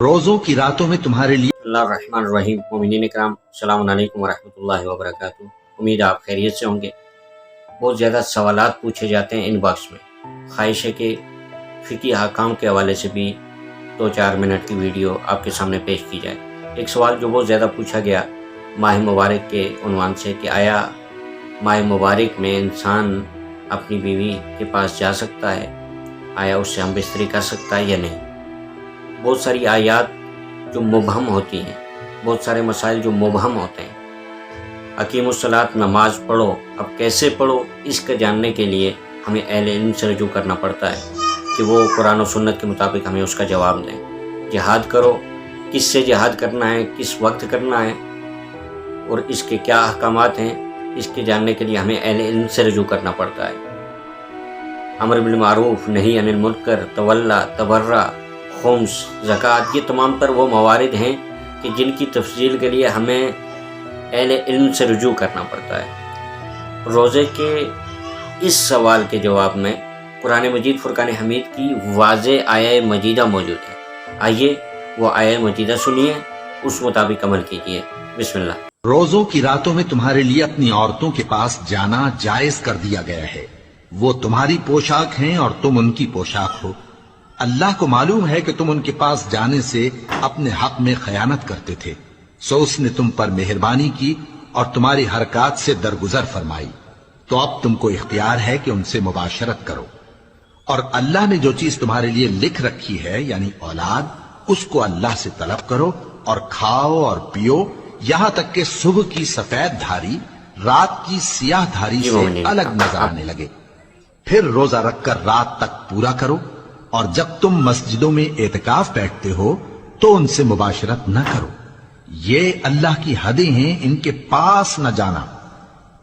रोजों की रातों में तुम्हारे लिए बिस्मिल्लाहिर्रहमानिर्रहीम। मोमिनीन इकराम, अस्सलामु अलैकुम वरहमतुल्लाहि वबरकातुहू। उम्मीद है आप खैरियत से होंगे। बहुत ज़्यादा सवालात पूछे जाते हैं इनबॉक्स में। ख्वाहिश है कि फ़िक़ही अहकाम के हवाले से भी 2-4 मिनट की वीडियो आपके सामने पेश की जाए। एक सवाल जो बहुत ज़्यादा पूछा गया माह मुबारक के उन्वान से कि आया माह मुबारक में इंसान अपनी बीवी के पास जा सकता है, आया उससे हम बिस्तरी कर सकता है या नहीं। बहुत सारी आयात जो मुबहम होती हैं, बहुत सारे मसाइल जो मुबहम होते हैं। अकीमुस्सलात, नमाज पढ़ो, अब कैसे पढ़ो इसके जानने के लिए हमें अहले इल्म से रजू करना पड़ता है कि वो कुरान और सुन्नत के मुताबिक हमें उसका जवाब दें। जिहाद करो, किस से जिहाद करना है, किस वक्त करना है और इसके क्या अहकामात हैं, इसके जानने के लिए हमें अहले इल्म से रजू करना पड़ता है। अमर बिल मारूफ, नही अनिल मुनकर, तवल्ला, तबर्रा, खुम्स, ज़कात, ये तमाम तर वो मवारिद हैं कि जिनकी तफसील के लिए हमें अहले इल्म से रुजू करना पड़ता है। रोज़े के इस सवाल के जवाब में कुरान मजीद फुरकान हमीद की वाज़े आया मजीदा मौजूद है। आइए वो आया मजीदा सुनिए, उस मुताबिक अमल कीजिए। बिस्मिल्लाह। रोजों की रातों में तुम्हारे लिए अपनी औरतों के पास जाना जायज कर दिया गया है। वो तुम्हारी पोशाक हैं और तुम उनकी पोशाक हो। अल्लाह को मालूम है कि तुम उनके पास जाने से अपने हक में खयानत करते थे, सो उसने तुम पर मेहरबानी की और तुम्हारी हरकत से दरगुजर फरमाई। तो अब तुमको इख्तियार है कि उनसे मुबाशरत करो, और अल्लाह ने जो चीज तुम्हारे लिए लिख रखी है यानी औलाद, उसको अल्लाह से तलब करो और खाओ और पियो, यहां तक कि सुबह की सफेद धारी रात की सियाह धारी से अलग नजर आने लगे। फिर रोजा रखकर रात तक पूरा करो, और जब तुम मस्जिदों में एतकाफ बैठते हो तो उनसे मुबाशरत न करो। ये अल्लाह की हदें हैं, इनके पास न जाना।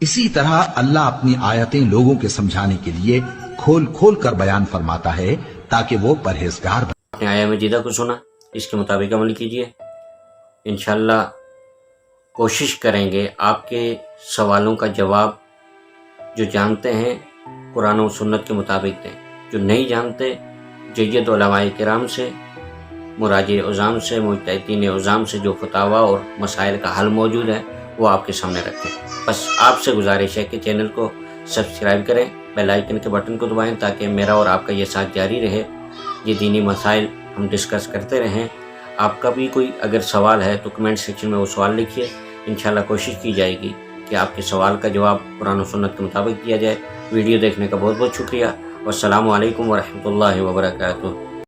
इसी तरह अल्लाह अपनी आयतें लोगों के समझाने के लिए खोल खोल कर बयान फरमाता है ताकि वो परहेजगार बने। आपने आया मजीदा को सुना, इसके मुताबिक अमल कीजिए। इंशाअल्लाह कोशिश करेंगे आपके सवालों का जवाब जो जानते हैं कुरान और सुन्नत के मुताबिक दें, जो नहीं जानते जय्यद उलमाए किराम से, मुराजे उज़ाम से, मुजतहिदीन उज़ाम से जो फतावा और मसाइल का हल मौजूद है वो आपके सामने रखें। बस आपसे गुजारिश है कि चैनल को सब्सक्राइब करें, बेल आइकन के बटन को दबाएं ताकि मेरा और आपका ये साथ जारी रहे, ये दीनी मसाइल हम डिस्कस करते रहें। आपका भी कोई अगर सवाल है तो कमेंट सेक्शन में वो सवाल लिखिए। इंशाल्लाह कोशिश की जाएगी कि आपके सवाल का जवाब कुरान और सुन्नत के मुताबिक दिया जाए। वीडियो देखने का बहुत बहुत शुक्रिया। वस्सलामु अलैकुम वरहमतुल्लाहि वबरकातुहू।